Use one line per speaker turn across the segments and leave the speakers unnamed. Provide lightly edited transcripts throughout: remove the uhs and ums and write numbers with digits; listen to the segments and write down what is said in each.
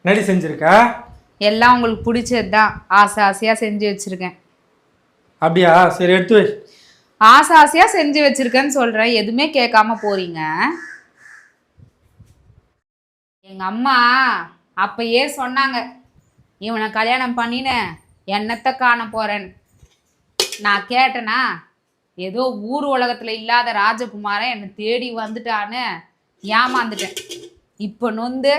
என்னடி செஞ்சிருக்கா?
எல்லாம் உங்களுக்கு பிடிச்சது தான். ஆசை ஆசையாக செஞ்சு வச்சுருக்கேன்.
அப்படியா? சரி எடுத்து வை.
ஆசை ஆசையாக செஞ்சு வச்சுருக்கேன்னு சொல்கிறேன், எதுவுமே கேட்காம போகிறீங்க. எங்கள் அம்மா அப்பயே சொன்னாங்க, இவனை கல்யாணம் பண்ணின்னு என்னத்தை காண போகிறேன்னு. நான் கேட்டேனா, ஏதோ ஊர் உலகத்தில் இல்லாத ராஜகுமாரன் என்னை தேடி வந்துட்டான்னு ஏமாந்துட்டேன். இப்போ நொந்து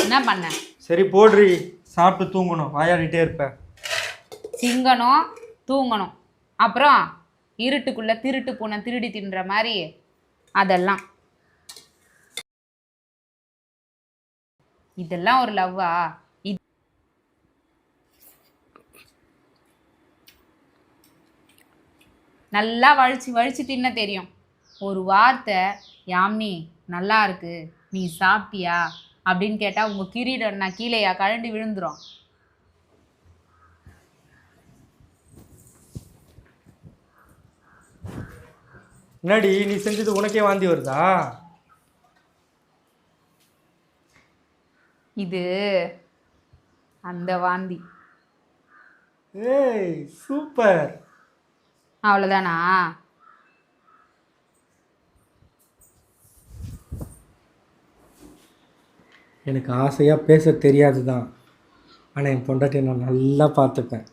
என்ன பண்ணேன்?
சரி போடுறி, சாப்பிட்டு தூங்கணும், வாயாடிட்டே இருப்பேன்.
திங்கணும், தூங்கணும், அப்புறம் இருட்டுக்குள்ளே திருட்டு பூனை திருடி தின்ற மாதிரி அதெல்லாம். இதெல்லாம் ஒரு லவ்வா? நல்லா வழிச்சு வழிச்சு தின்ன தெரியும். ஒரு வார்த்தை யாமினி நல்லா இருக்கு, நீ சாப்பிட்டியா அப்படின்னு கேட்டால் உங்கள் கிரீடம் நான் கீழேயா கழண்டு விழுந்துரும்.
என்னடி நீ செஞ்சது உனக்கே வாந்தி வருதா?
இது அந்த வாந்தி.
ஏய் சூப்பர்.
அவ்வளோதானா?
எனக்கு ஆசையாக பேச தெரியாது தான், ஆனால் என் பொண்டாட்டியை நான் நல்லா பார்த்துப்பேன்.